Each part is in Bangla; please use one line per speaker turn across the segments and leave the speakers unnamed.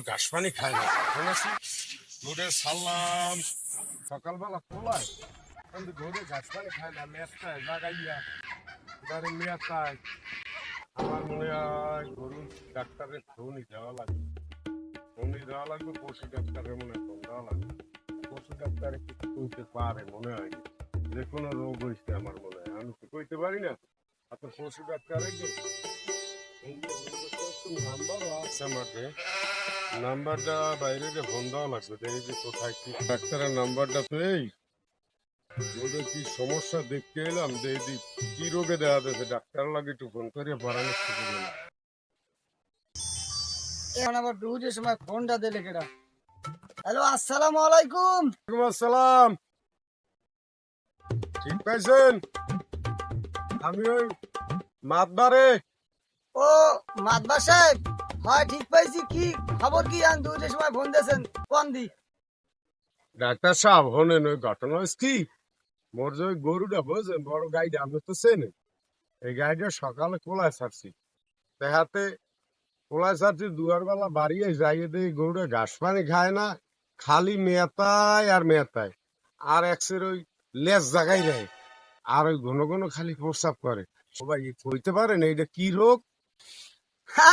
ঘাস পানি খায় না ঘুরে সারলাম সকালবেলা খোলায় কিন্তু ঘুরে ঘাস পানি খায় না মেয়াটায় লাগাইয়া এবারে মেয়াটায় আমার মনে হয় গরুর ডাক্তারের ফোনই দেওয়া লাগবে পশু ডাক্তারের মনে হয় ফোন দেওয়া লাগবে পশু ডাক্তারে কিছু কইতে পারে মনে হয় যে কোনো রোগ হয়েছে আমার মনে হয় আমি তো কইতে পারি না আপনার পশু ডাক্তারের নাম্বারও আছে আমাকে নাম্বারটা বাইরে যে ফোন দেওয়া লাগবে এই যে কোথায় কি ডাক্তারের নাম্বারটা তো এই ওদের কি সমস্যা দেখতে এলাম যে এই কি রোগে দেওয়া যাচ্ছে ডাক্তার লাগে একটু ফোন করে পরামর্শ করে
এখন আবার ডুজের সময় ফোনটা দিলে কেডা? হ্যালো, আসসালামু আলাইকুম।
ওয়ালাইকুম আসসালাম। ঠিক পাইছেন? আমি ওই মাতবারে।
ও মাতবার সাহেব, হয় ঠিক পাইছি। কি খবর কি? আন ডুজের সময় ফোন দিয়েছেন কোন দি?
ডাক্তার সাহেব হনেন ওই ঘটনা হয়েছে কি মোর যে ওই গরুটা বোঝেন বড় গাইডা আপনি তো চেনেন এই গাইডা সকালে কোলায় ছাড়ছি দেখাতে কোলায় ছাড়ছি দুয়ার বেলা বাড়িয়ে যাইয়ে দিয়ে গরুটা ঘাস পানি খায় না খালি মেতায় আর মেতায় আর একসের ওই লেজ জাগাই দেয় আর ওই ঘন ঘন খালি প্রস্রাব করে সবাই কইতে পারেন এইটা কি রোগ?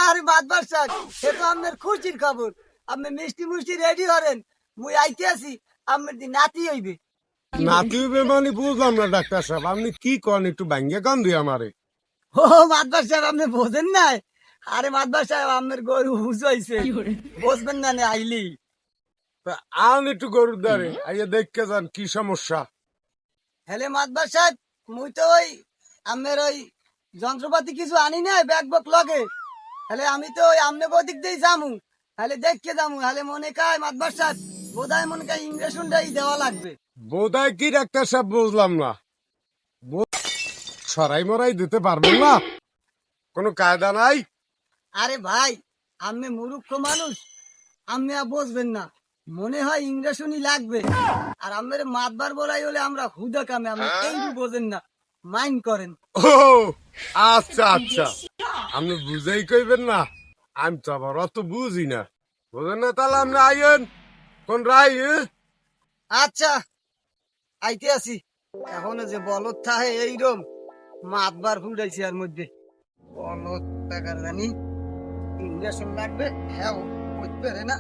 আরে মাতবার সাহেব, সে তো আপনার খুশির খবর। আপনি মিষ্টি মুষ্টি রেডি করেন, মুই আইতে আছি। আপনার দি নাতি হইবে।
নাতি হইবে মানে বুঝলাম না ডাক্তার সাহেব আপনি কি কন একটু ভাঙ্গে কান দিয়ে আমারে।
ও মাতবার সাহেব, আপনি বোঝেন নাই? আরে মাতবার সাহেব, আপনার গরু হুজাইছে, বুঝবেন না নে আইলি।
আন একটু গরুর দ্বারে আইয়া দেখতে যান কি সমস্যা।
হেলে মাতবার সাহেব, মুই তো ওই আপনার ওই যন্ত্রপাতি কিছু আনি নাই ব্যাগ বক লগে। হেলে আমি তো ওই আমনে বদিক দিয়ে যামু, হেলে দেখতে যামু। হেলে মনে কায় মাতবার সাহেব বোধহয় মনে কায় ইঞ্জেকশনটাই দেওয়া লাগবে।
বোধহয় কি ডাক্তার সাহেব বুঝলাম না সরাই মরাই দিতে পারবেন না? কোনো কায়দা নাই?
আরে ভাই, আপনি মূর্খ মানুষ, আপনি আর বুঝবেন না। মনে হয় ইঞ্জেকশনই লাগবে। আর আপনার মাতবার বলাই হলে আমরা হুদা কামে, আপনি এই বোঝেন না, মাইন্ড করেন।
ও আচ্ছা আচ্ছা আপনি বুঝেই কইবেন না আমি তো আবার অত বুঝি না বুঝেন না তাহলে আপনি আইয়েন কোন রাই
আচ্ছা, আইতে আছি। এখন যে বলদ থাহে এইরম মাতবার ফুটাইছে আর মধ্যে বলদ টাকার জানি ইঞ্জেকশন লাগবে। হ্যাঁ, বুঝতে পারে না।